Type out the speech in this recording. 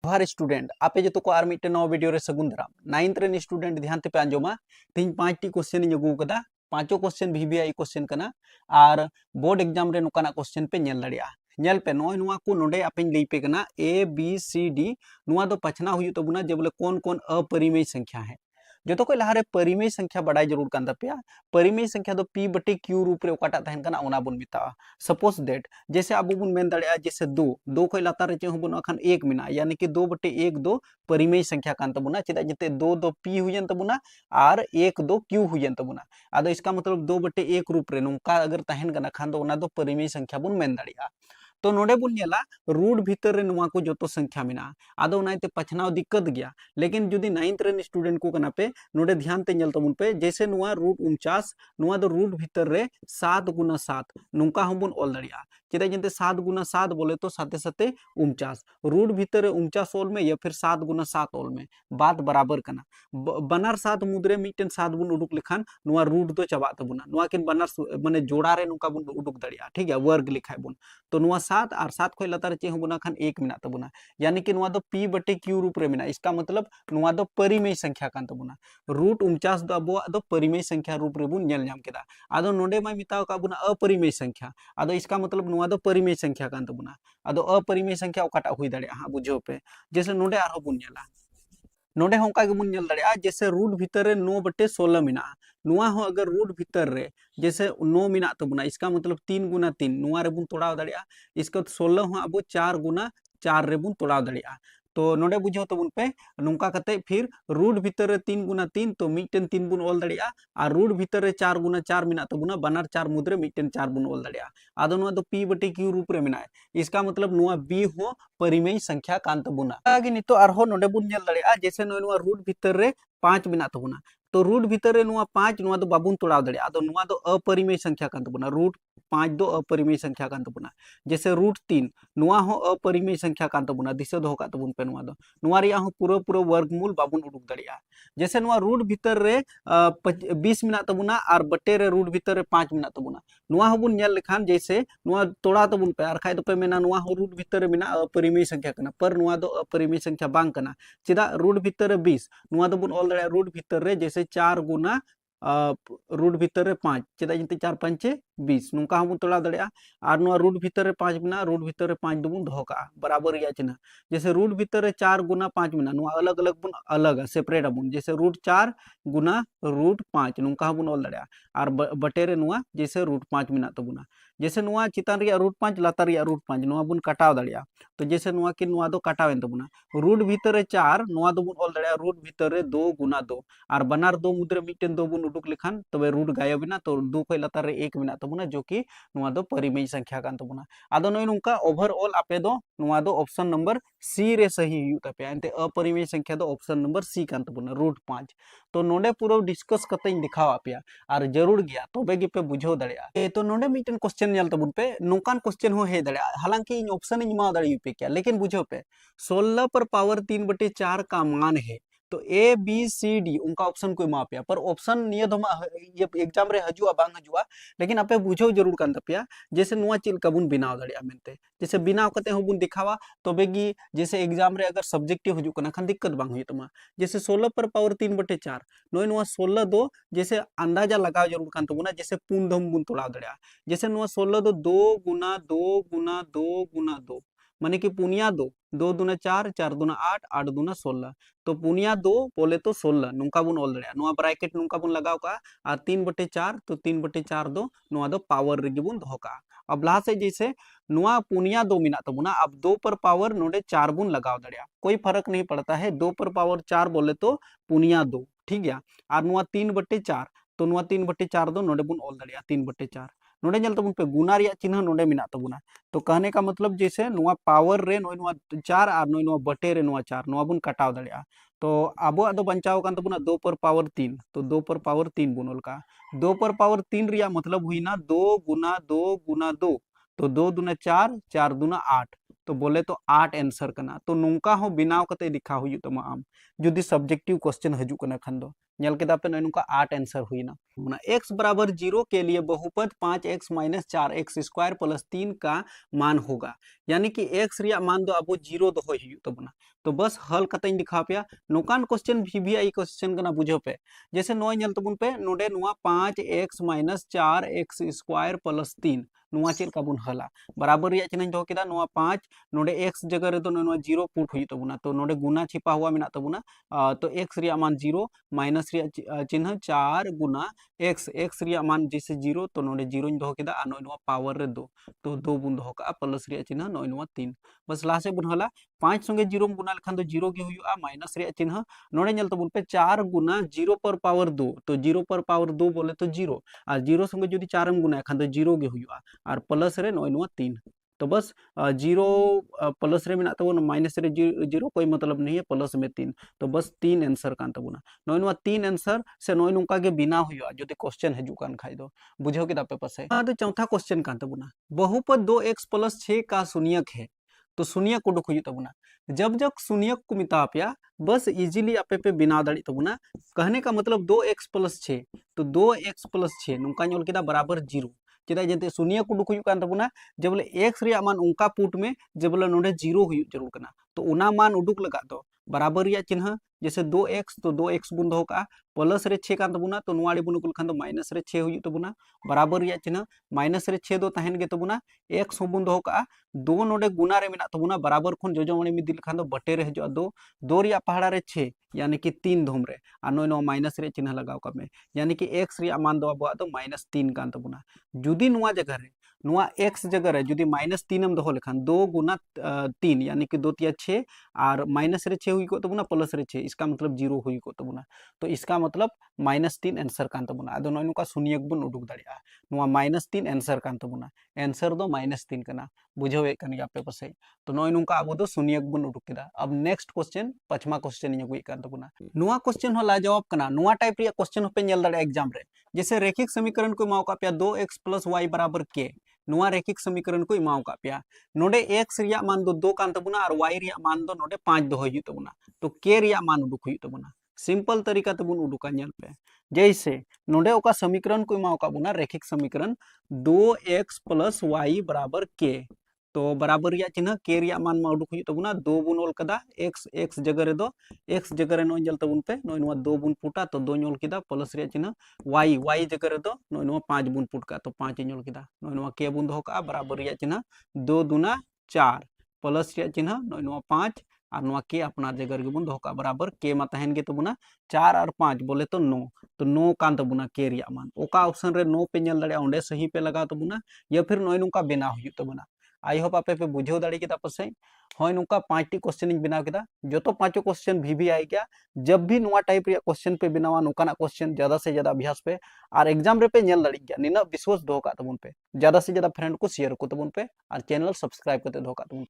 जोहार स्टूडेंट आपे जो को आर मिट्टे नवा वीडियो रे सगुन दाराम नाइन्थ रेन स्टूडेंट ध्यान ते पे आंजोमा तीन 5टी क्वेश्चन इन अगू कदा पांचो क्वेश्चन वीवीआई क्वेश्चन कना आर बोर्ड एग्जाम रे नुकाना क्वेश्चन पे नेल दाड़िया नेल पे नोय नुवा को नोडे आपेन लई पे कना ए बी सी डी नुवा दो पछना हुई तबुना जे बोले कौन कौन अपरिमेय संख्या है जो तो कोई लहारे परिमेय संख्या बड़ाई जरूर कान तपिया परिमेय संख्या दो p बटे q रूप रे ओकाटा तहन कना ओना बुन मिता सपोज दैट जैसे अब बुन मेन दाड़िया जैसे दो कोई लातार चे हबुन अखन एक मिना यानी कि 2 बटे 1 दो परिमेय संख्या कान तबुना चेदा जते 2 दो p हुयन तबुना और 1 दो q हुयन तबुना आदो इसका मतलब 2 बटे 1 रूप रे नुका अगर तहन कना खान दो ओना दो परिमेय संख्या बुन मेन दाड़िया तो नोडे बुन नेला रूट भीतर रे नुआ को जोतो संख्या मिना आदो नाइते पछनाव दिक्कत गया लेकिन जुदी 9th रेन स्टूडेंट को कना पे नोडे ध्यान ते नेल तबुन पे जैसे नुआ रूट 49 नुआ दो रूट भीतर रे 7 गुना 7 नुका हमबुन ऑल दाड़िया चेदा जंते 7 गुना 7 बोले तो साथे साथे 49 रूट भीतर रे 49 ओल में या फिर 7 गुना 7 ओल में बात बराबर कना बनार 7 मुद्रे मिटन 7 बुन उडुक लेखान नुआ रूट दो चबा तबुना नुआ किन बनार माने जोड़ा रे नुका बुन उडुक दाड़िया ठीक है वर्ग लिखाय बुन तो नुआ 7 और 7 खोय लतार चे हबुना खान 1 मिना तबुना यानी कि नुआ दो p बटे q रूप रे मिना इसका मतलब नुआ दो परिमेय संख्या कान तबुना रूट 49 दो अबो दो परिमेय संख्या रूप रे बुन नेल नाम केदा आदो नोडे मा मिताव का बुना अपरिमेय संख्या आदो इसका मतलब नुआ दो परिमेय संख्या कान तबुना आदो अपरिमेय संख्या ओकाटा हुई दाड़े हा बुझो पे जैसे नोडे आरो बुन नेला नोडे होंका के बुन नेल दाड़े जैसे रूट भीतर रे 9 बटे 16 मिना नुआ हो अगर रूट भीतर रे जैसे 9 मिना तबुना इसका मतलब 3 गुना 3 नुआ रे बुन तोड़ाव दाड़िया इसका 16 हो अब 4 गुना 4 रे बुन तोड़ाव दाड़िया तो नोडे बुझो तबुन पे नुका कते फिर रूट भीतर रे 3 गुना 3 तो मिटन 3 बुन ऑल दाड़िया और रूट भीतर रे 4 गुना 4 मिना तबुना बनार 4 मुद्रे मिटन 4 बुन ऑल दाड़िया आदो नुआ दो p बटे q रूप रे मिना इसका मतलब नुआ b हो परिमेय संख्या कान तबुना आगे नितो आरहो नोडे बुन नेल दाड़िया जैसे नुआ रूट भीतर रे 5 मिना तबुना तो रूट भीतर रे नुआ 5 नुआ दो बाबुन तोड़ाव दाड़िया आदो नुआ दो अपरिमेय संख्या कान तबुना रूट 5 दो अपरिमेय संख्या कान तबुना जैसे रूट 3 नुआ हो अपरिमेय संख्या कान तबुना दिशा दो का तबुन पे नुआ दो नुआ रिया हो पूरा पूरा वर्गमूल बाबुन उडुक दाड़िया जैसे नुआ रूट भीतर रे 20 मिना तबुना और बटे रे रूट भीतर रे 5 मिना तबुना नुआ होबुन नेल लेखान जैसे नुआ तोड़ा तबुन पे और खाय दो पे मेना नुआ हो रूट भीतर रे मिना अपरिमेय संख्या कना पर नुआ दो अपरिमेय संख्या बांग कना चेदा रूट भीतर रे 20 नुआ दो बुन ऑल दाड़िया रूट भीतर रे जैसे 4 गुना रूट भीतर रे 5 चेदा जंते 4 5 20 नुका हम तोड़ा दाड़िया और नुआ रूट भीतर रे 5 मिना रूट भीतर रे 5 दो बुन दोहो का बराबर या चिन्ह जैसे रूट भीतर रे 4 गुना 5 मिना नुआ अलग अलग बुन अलग सेपरेट बुन जैसे रूट 4 गुना रूट 5 नुका बुन ऑल दाड़िया और बटे रे नुआ जैसे रूट 5 मिना तबुना जैसे नुआ चितान रिया रूट 5 लातार रिया रूट 5 नुआ बुन कटाव दाड़िया तो जैसे नुआ कि नुआ दो कटावेन तबुना रूट भीतर रे 4 नुआ दो बुन ऑल दाड़िया रूट भीतर रे 2 गुना 2 और बनार 2 मुद्रे मिटन 2 बुन उडुक लेखान तबे रूट गायब बिना तो 2 खोय लातार रे 1 मिना तबुना जो कि नुआ दो परिमेय संख्या कान तबुना आदो नोय नुका ओवरऑल आपे दो नुआ दो ऑप्शन नंबर सी रे सही हुई तपे एंते अपरिमेय संख्या दो ऑप्शन नंबर सी कान तबुना रूट 5 तो नोडे पूरा डिस्कस कते दिखावा आपया और जरूर गया तबे गे पे बुझो दाड़िया तो नोडे मिटन क्वेश्चन नेल तबुन पे नोकान क्वेश्चन हो हे दाड़िया हालांकि इन ऑप्शन इन मा दाड़ियो पे क्या लेकिन बुझो पे 16 पर पावर 3 बटे 4 का मान है तो ए बी सी डी उनका ऑप्शन कोई मा पे पर ऑप्शन निये दो ये एग्जाम रे हजुआ बांग हजुआ लेकिन आपे बुझो जरूर कान तपिया जैसे नुआ चिल कबुन बिनाव दाड़िया मेनते जैसे बिनाव कते होबुन दिखावा तबेगी जैसे एग्जाम रे अगर सब्जेक्टिव हजु कना खान दिक्कत बांग हुई तमा जैसे 16 पर पावर 3 बटे 4 नोय नुआ 16 दो जैसे अंदाजा लगाव जरूर कान तबुना जैसे पूर्ण धम बुन तोड़ाव दाड़िया जैसे नुआ 16 दो 2 गुना 2 गुना 2 गुना 2 माने कि पुनिया 2 2 दुना 4 4 दुना 8 8 दुना 16 तो पुनिया 2 बोले तो 16 नुका बुन ऑल दाड़िया नुआ ब्रैकेट नुका बुन लगाव का और 3 बटे 4 तो 3 बटे 4 दो नुआ दो पावर रेगी बुन दोहो का अब लाहा से जैसे नुआ पुनिया 2 मिना तबुना अब 2 पर पावर नोडे 4 बुन लगाव दाड़िया कोई फर्क नहीं पड़ता है 2 पर पावर 4 बोले तो पुनिया 2 ठीक है और नुआ 3 बटे 4 तो नुआ 3 बटे 4 दो नोडे बुन ऑल दाड़िया 3 बटे 4 नोडे जल तबुन पे गुना रिया चिन्ह नोडे मिना तबुना तो कहने का मतलब जैसे नुआ पावर रे नुआ 4 और नुआ बटे रे नुआ 4 नुआ बुन कटाव दाड़िया तो अब दो बंचाव कान तबुना 2 पर पावर 3 तो 2 पर पावर 3 बुनल का 2 पर पावर 3 रिया मतलब हुई ना 2 गुना 2 गुना 2 तो 2 दुना 4 4 दुना 8 तो बोले तो 8 आंसर कना तो नुका हो बिनाव कते दिखा हुई तमा आम जुदी सब्जेक्टिव क्वेश्चन हजु कना खान दो नेल केदा पे नुका 8 आंसर हुईना x बराबर 0 के लिए बहुपद 5x minus 4x square plus 3 का मान होगा यानी कि x रिया मान दो अब 0 दो तबना तो बस हल कतई दिखा पे नोकान क्वेश्चन VBI क्वेश्चन कना बुझो पे जैसे नोय नेल तबुन पे नोडे नुआ 5x minus 4x square plus 3 नुआ चेल का बुन हला बराबर रिया चिन्ह दो केदा नुआ 5 नोडे x जगह रे तो नुआ 0 पुट हुई तबुना तो नोडे गुना छिपा हुआ मेना तबुना तो x रिया मान 0 माइनस रिया चिन्ह 4 गुना x रिया मान जैसे 0 तो नोडे 0 दो केदा आ नुआ पावर रे 2 तो 2 बुन दो का प्लस रिया चिन्ह नुआ 3 बस लास्ट से बुन हला 5 संगे 0 गुना लेखान तो 0 के हुआ माइनस रिया चिन्ह नोडे नेल तबुन पे 4 गुना 0 पर पावर 2 तो 0 पर पावर 2 बोले तो 0 और 0 संगे जो 4 गुना खान तो 0 के हुआ और प्लस रे नुआ 3 तो बस 0 प्लस रे मेना तबुन माइनस रे 0 कोई मतलब नहीं है प्लस में 3 तो बस 3 आंसर कान तबुना नुआ 3 आंसर से नुका के बिना हुआ जो क्वेश्चन हजू कान खाई दो बुझो के पे पासे तो चौथा क्वेश्चन कान तबुना बहुपद 2x प्लस 6 का शून्यक है तो शून्यक उडुक हुई तबुना जब जब शून्यक को मिता पे बस इजीली आपे पे बिना दाड़ी तबुना कहने का मतलब 2x प्लस 6 तो 2x प्लस 6 नुका नोल केदा बराबर 0 चेदा जते शून्य को उडुक हुई कान तबुना जब बोले x रिया मान उनका पुट में जब बोले नोडे 0 हुई जरूर कना तो उना मान उडुक लगा दो बराबर रिया चिन्ह जैसे 2x तो 2x बुन दो का प्लस रे 6 कान तबुना तो नुआड़ी बुन कुल खान तो माइनस रे 6 हुई तबुना बराबर रिया चिन्ह माइनस रे 6 दो तहन गे तबुना x बुन दो का 2 नोडे गुना रे मेना तबुना बराबर खन जोजोमणी में दिल खान तो बटे रे हजो 2 रिया पहाड़ा रे 6 यानी कि 3 धूम रे आ नो माइनस रे चिन्ह लगाव का में यानी कि x रिया मान दो अब तो -3 कान तबुना जुदी नुआ जगह रे नुआ x जगह रे जुदी -3 हम दो लेखान 2 गुना 3 यानी कि 2 तिया 6 और माइनस रे 6 हुई को तबुना प्लस रे 6 इसका मतलब 0 हुई को तबुना तो इसका मतलब -3 आंसर कान तबुना अदो नोय नुका शून्यक बुन उडुक दाड़िया नुआ -3 आंसर कान तबुना आंसर दो -3 कना बुझावे कन पे पासे तो नोय नुका अब दो शून्यक बुन उडुक केदा अब नेक्स्ट क्वेश्चन पचमा क्वेश्चन इन गुई कान तबुना नुआ क्वेश्चन हो ला जवाब कना नुआ टाइप रिया क्वेश्चन पे नेल दाड़े एग्जाम रे जैसे रेखिक समीकरण को माओ का पे 2x + y बराबर k नुआ रेखिक समीकरण को इमाओ का पे नोडे x रिया मान दो 2 कान तबुना और y रिया मान दो नोडे 5 दो हुई तबुना तो k रिया मान उडुक हुई तबुना सिंपल तरीका तबुन उडुका नेल पे जैसे नोडे ओका समीकरण को इमाओ का बुना रेखिक समीकरण 2x + y बराबर k तो बराबर रिया चिन्ह k रिया मान मा उडुक हुई तबुना 2 बुन ओल कदा x जगह रे दो x जगह रे नोय जल तबुन पे नोय नुआ 2 बुन पुटा तो 2 नोल केदा प्लस रिया चिन्ह y जगह रे दो नोय नुआ 5 बुन पुट का तो 5 नोल केदा नोय नुआ k बुन दो का बराबर रिया चिन्ह 2 दूना 4 प्लस रिया चिन्ह नोय नुआ 5 और नुआ के अपना जगह रे बुन दो का बराबर के मा तहन गे तबुना 4 और 5 बोले तो 9 तो 9 कान तबुना के रिया मान ओका ऑप्शन रे 9 पे नेल दाड़े ओंडे सही पे लगा तबुना या फिर नोय नुका बेना हुई तबुना आई होप आपे पे बुझेव दाड़ी केदा पासे होय नुका 5टी क्वेश्चन इन बिना केदा जो तो 5 क्वेश्चन VBI गया जब भी नुआ टाइप रिया क्वेश्चन पे बिनावा नुकाना क्वेश्चन ज्यादा से ज्यादा अभ्यास पे और एग्जाम रे पे नेल दाड़ी गया निना विश्वास दो का तबुन पे ज्यादा से ज्यादा फ्रेंड को शेयर को तबुन पे और चैनल सब्सक्राइब करते दो का तबुन